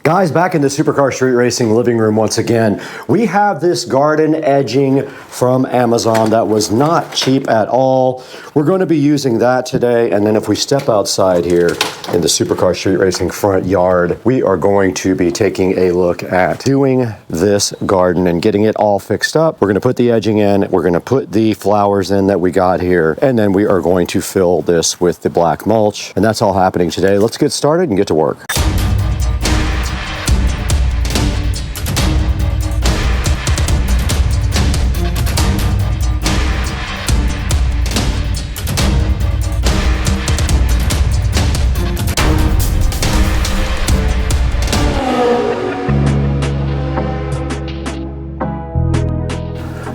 Guys, back in the Supercar Street Racing living room once again. We have this garden edging from Amazon that was not cheap at all. We're going to be using that today, and then if we step outside here in the Supercar Street Racing front yard, we are going to be taking a look at doing this garden and getting it all fixed up. We're going to put the edging in, we're going to put the flowers in that we got here, and then we are going to fill this with the black mulch, and that's all happening today. Let's get started and get to work.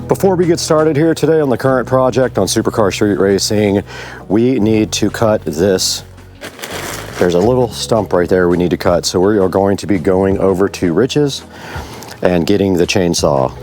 Before we get started here today on the current project on Supercar Street Racing, we need to cut this. There's a little stump right there we need to cut. So we are going to be going over to Rich's and getting the chainsaw.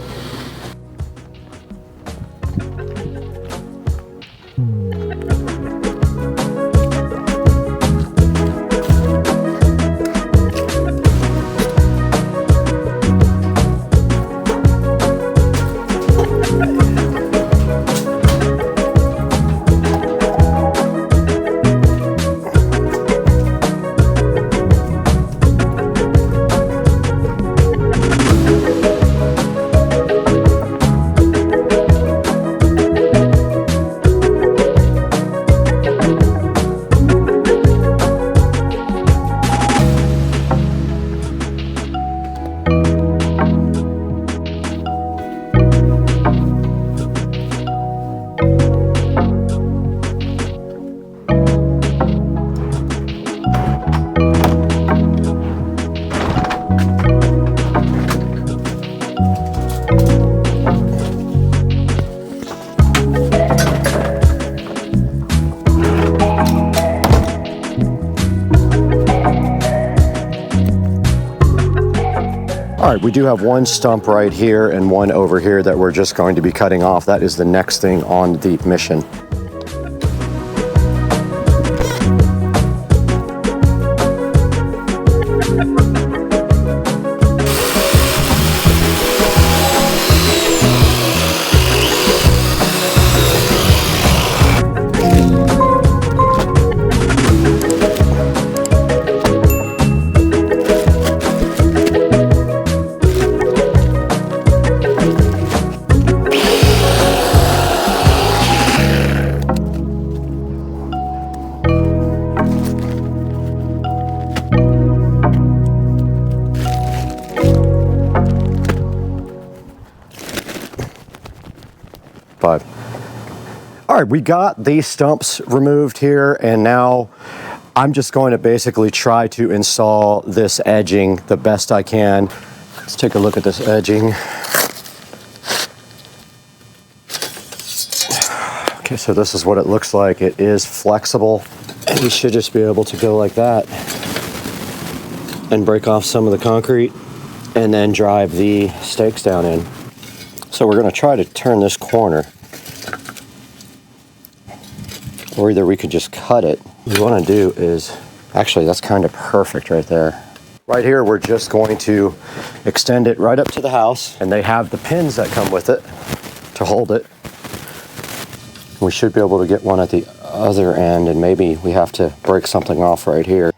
All right, we do have one stump right here and one over here that we're just going to be cutting off. That is the next thing on the mission. All right, we got these stumps removed here, and now I'm just going to basically try to install this edging the best I can. Let's take a look at this edging. Okay, so this is what it looks like. It is flexible, and we should just be able to go like that and break off some of the concrete and then drive the stakes down in. So we're going to try to turn this corner, or either we could just cut it. What we want to do is, actually that's kind of perfect right there. Right here we're just going to extend it right up to the house, and they have the pins that come with it to hold it. We should be able to get one at the other end, and maybe we have to break something off right here.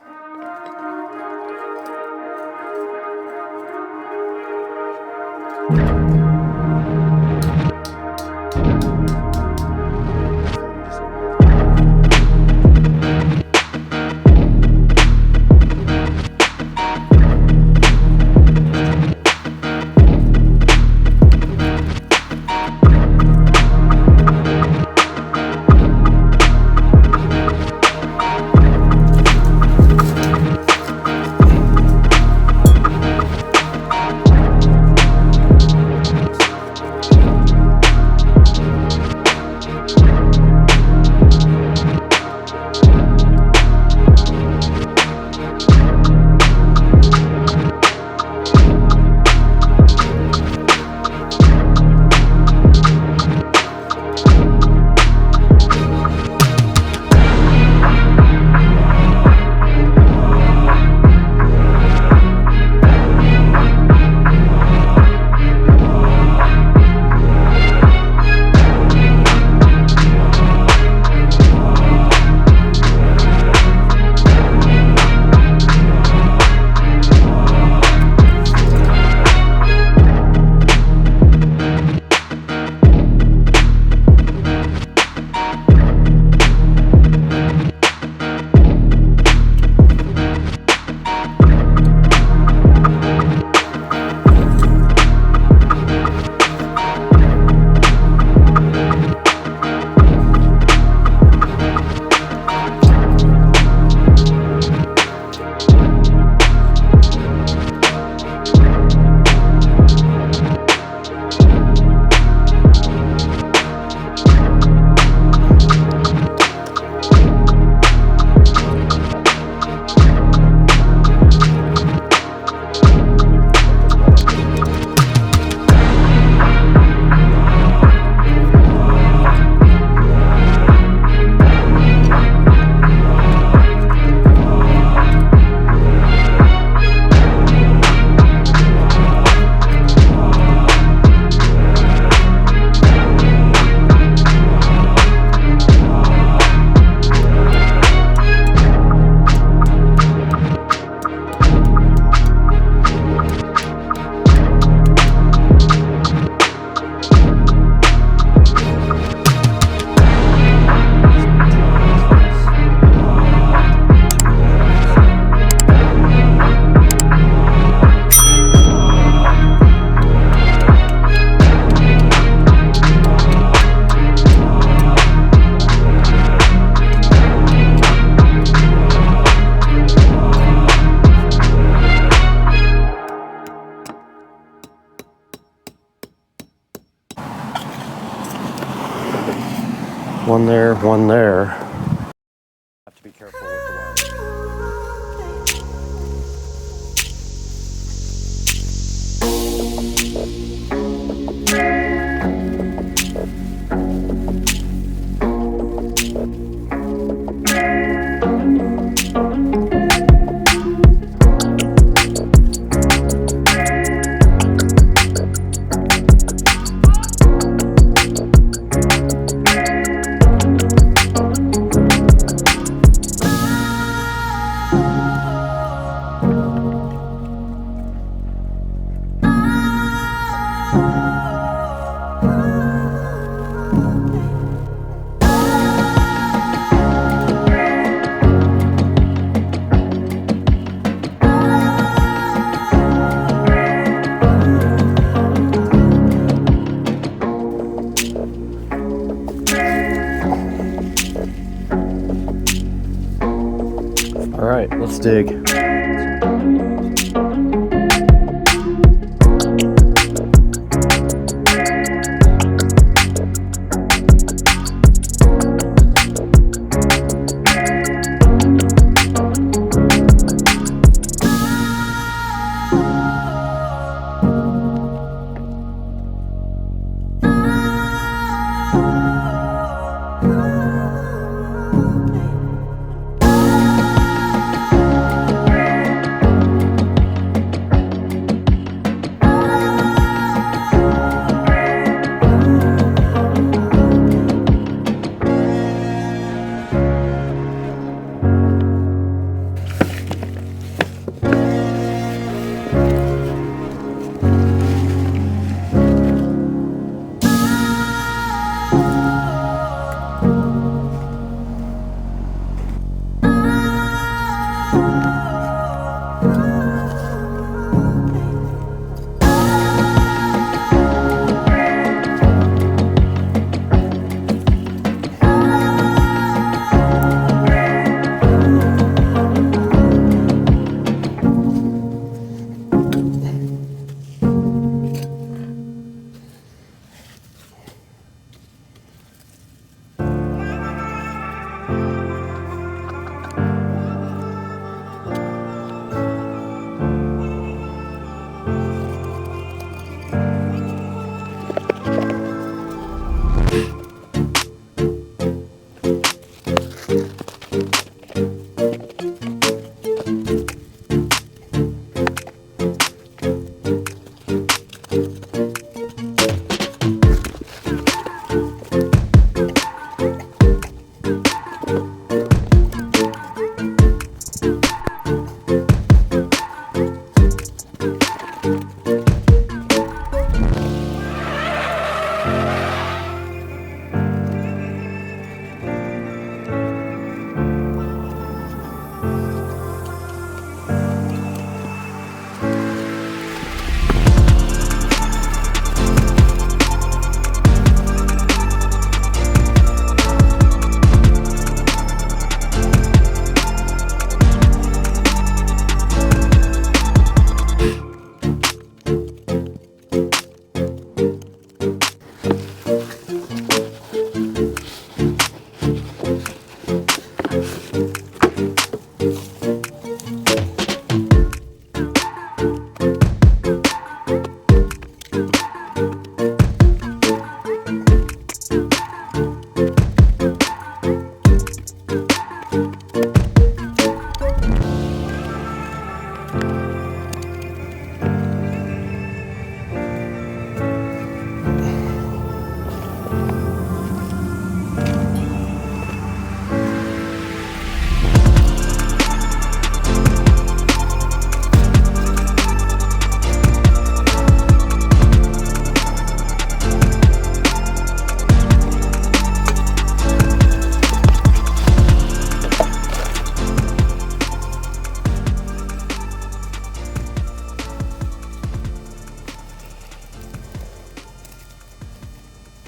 one there, one there. Have to be careful with the wire. All right, let's dig.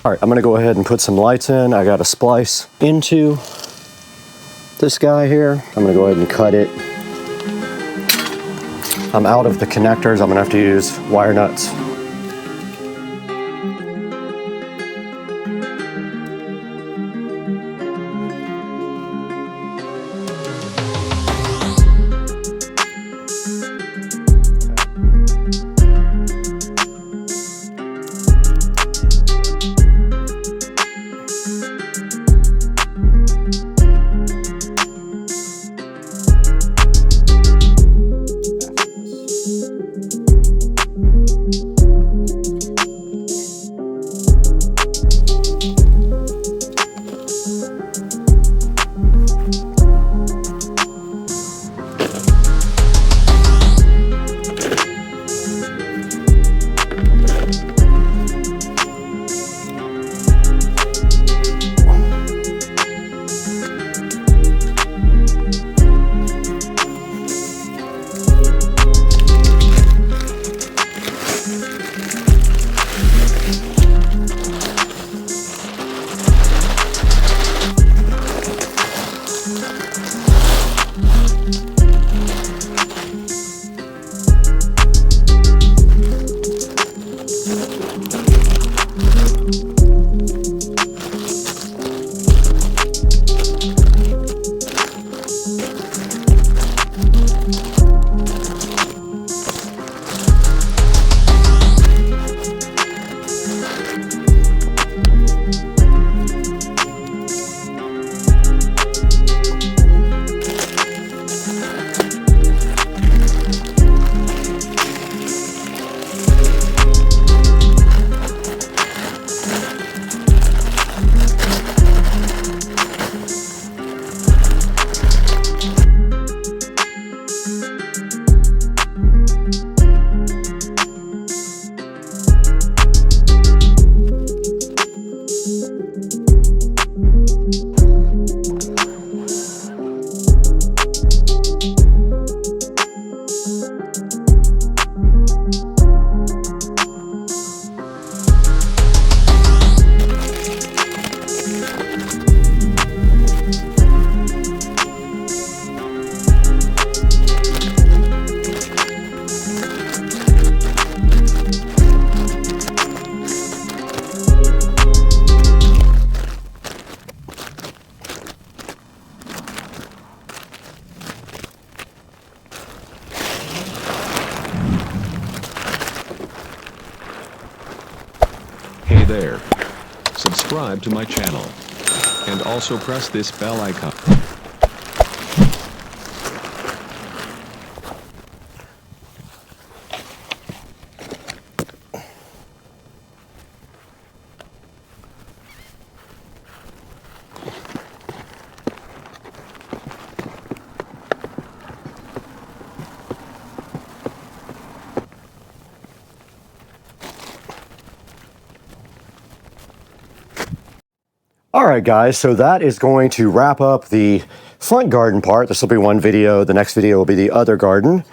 All right, I'm gonna go ahead and put some lights in. I got a splice into this guy here. I'm gonna go ahead and cut it. I'm out of the connectors. I'm gonna have to use wire nuts. Hey there. Subscribe to my channel. And also press this bell icon. All right, guys, so that is going to wrap up the front garden part. This will be one video. The next video will be the other garden,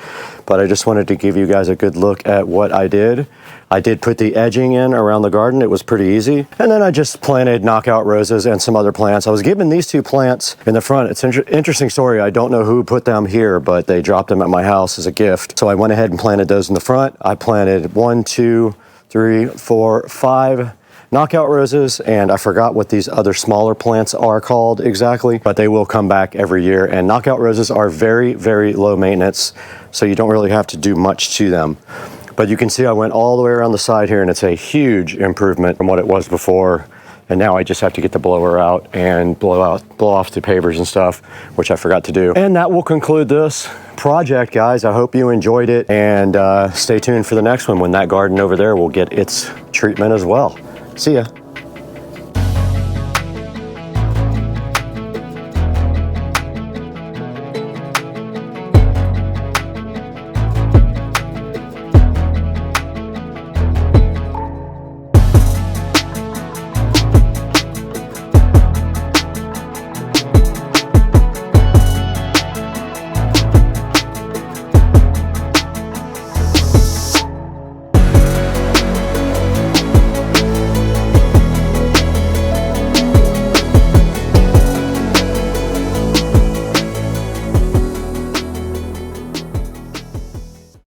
but I just wanted to give you guys a good look at what I did. I did put the edging in around the garden. It was pretty easy. And then I just planted knockout roses and some other plants. I was given these two plants in the front. It's an interesting story. I don't know who put them here, but they dropped them at my house as a gift. So I went ahead and planted those in the front. I planted 1, 2, 3, 4, 5 knockout roses, and I forgot what these other smaller plants are called exactly, but they will come back every year. And knockout roses are very, very low maintenance, so you don't really have to do much to them. But you can see I went all the way around the side here, and it's a huge improvement from what it was before. And now I just have to get the blower out and blow off the pavers and stuff, which I forgot to do. And that will conclude this project, guys. I hope you enjoyed it, and stay tuned for the next one when that garden over there will get its treatment as well. See ya.